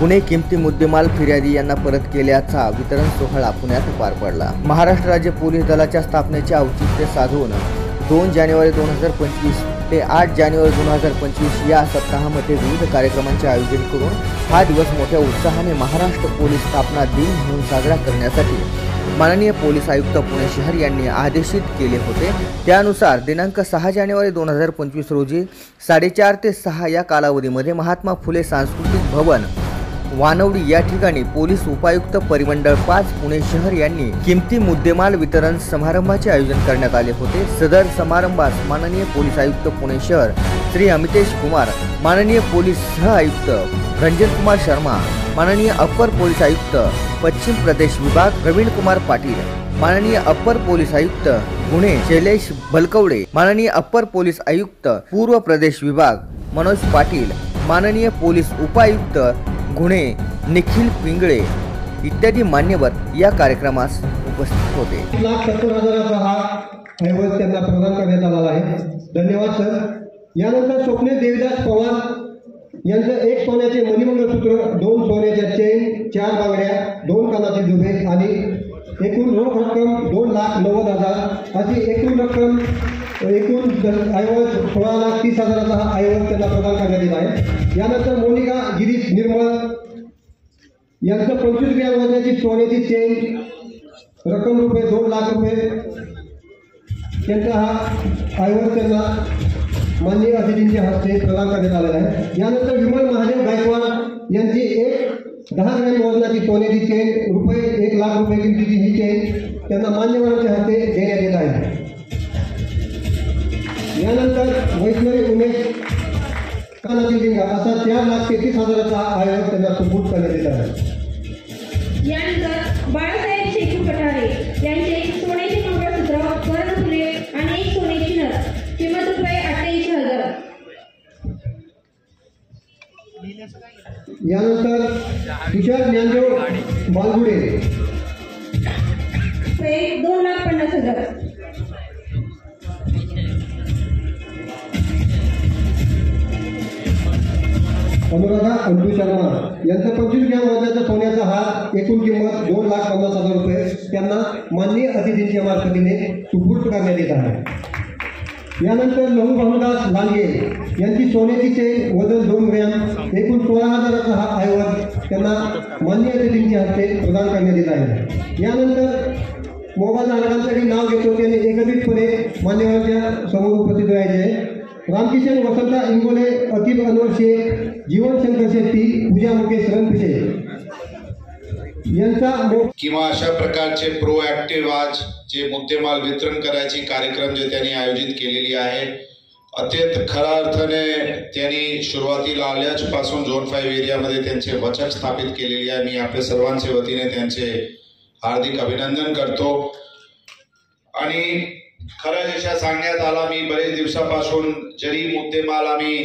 पुणे किमती मुद्देमाल फिर्यादी यांना परत केल्याचा वितरण सोहळा पुण्यात पार पडला। महाराष्ट्र राज्य पोलीस दलाच्या स्थापनेचे औचित्य साधून 2 जानेवारी 2025 ते 8 जानेवारी 2025 या सप्ताहामध्ये विविध कार्यक्रमांचे आयोजन करून हा दिवस मोठ्या उत्साहाने महाराष्ट्र पोलीस स्थापना दिन म्हणून साजरा करण्यासाठी माननीय पोलीस आयुक्त पुणे शहर यांनी आदेशित केले होते। त्यानुसार दिनांक 6 जानेवारी 2025 रोजी 4:30 ते 6 या कालावधीमध्ये महात्मा फुले सांस्कृतिक भवन वानवडी या ठिकाणी पोलीस उपायुक्त परिमंडळ 5 पुणे शहर यांनी किमती मुद्देमाल वितरण समारंभाचे आयोजन करण्यात आले होते। सदर समारंभास माननीय पोलीस आयुक्त पुणे शहर श्री अमितेश कुमार, माननीय पोलीस सह आयुक्त रंजन कुमार शर्मा, माननीय अपर पोलीस आयुक्त पश्चिम प्रदेश विभाग प्रवीण कुमार पाटील, माननीय अपर पोलीस आयुक्त पुणे शैलेश बलकवडे, माननीय अपर पोलीस आयुक्त पूर्व प्रदेश विभाग मनोज पाटील, माननीय पोलीस उपायुक्त गुन्हे निखिल पिंगळे इत्यादी मान्यवर या कार्यक्रमास उपस्थित होते। 1,70,000चा हा ऐवज त्यांना प्रदान करण्यात आला आहे। धन्यवाद सर। यानंतर स्वप्ने देवीदास पवार यांचं 1 सोन्याचे मणिमंगळसूत्र, 2 सोन्याच्या चेन, 4 बांगड्या, 2 कानातील दुभे आणि एकूण रोख रक्कम 2,90,000 अशी एकूण रक्कम एकूण ऐवज 16,30,000चा हा ऐवज त्यांना प्रदान करण्यात येत आहे। यानंतर मोनिका गिरीश निर्मळ यांचं 25 ग्रॅम वजनाची सोन्याची चेन, रक्कम रुपये 2 लाख रुपये त्यांचा हा ऐवज त्यांना माननीय अतिथींच्या हस्ते प्रदान करण्यात आलेला आहे। यानंतर विमल महादेव गायकवाड यांची 10 ग्रॅम वजनाची सोन्याची चेन, रुपये 1 लाख रुपये किमतीची ही चेन त्यांना मान्यवरांच्या हस्ते देण्यात येत आहे। यानंतर वैष्णवी उमेश कानातील लिंगा असा 4,33,000चा आयोजन त्यांना सुपूर्द करण्यात येत आहे। यानंतर बाळासाहेब शेखू कठारे यांचे सोन्याचे मंगळसूत्र, कर्णफुले आणि 1 सोन्याची नथ, किंमत रुपये 88,000। यानंतर तुषार ज्ञानदेव बालगुडे 2,50,000। अनुराधा अंटू शर्मा यांचा 25 ग्रॅम वजनाचा सोन्याचा हार, एकूण किंमत 2,50,000 रुपये त्यांना माननीय अतिथींच्या मार्फतीने सुपूर्द करण्यात येत आहे। यानंतर लहू भानुदास लांगे यांची सोन्याची चेन, वजन 2 ग्रॅम, एकूण 16,000चा हा ऐवज त्यांना माननीय अतिथींच्या हस्ते प्रदान करण्यात येत आहे। यानंतर मोबाईल धारकांसाठी नाव घेतो त्यांनी एकत्रितपणे मान्यवरांच्या समोर उपस्थित राहायचे आहे। रामकिशन वसंता इंगोले, अतिब अनवर शेख, जीवन शंकर शेट्टी, पूजा मुकेश रणपिसे यांचा किंवा अशा प्रकारचे प्रोएक्टिव्ह आज जे मुद्देमाल वितरण करायची कार्यक्रम जे त्यांनी आयोजित केलेली आहे, अत्यंत खऱ्या अर्थाने त्यांनी सुरुवातीला आल्यापासून झोन 5 एरियामध्ये त्यांचे वचक स्थापित केलेली आहे। मी आपल्या सर्वांच्या वतीने त्यांचे हार्दिक अभिनंदन करतो। आणि खरं जशा सांगण्यात आला, मी बरेच दिवसापासून जरी मुद्देमाल आम्ही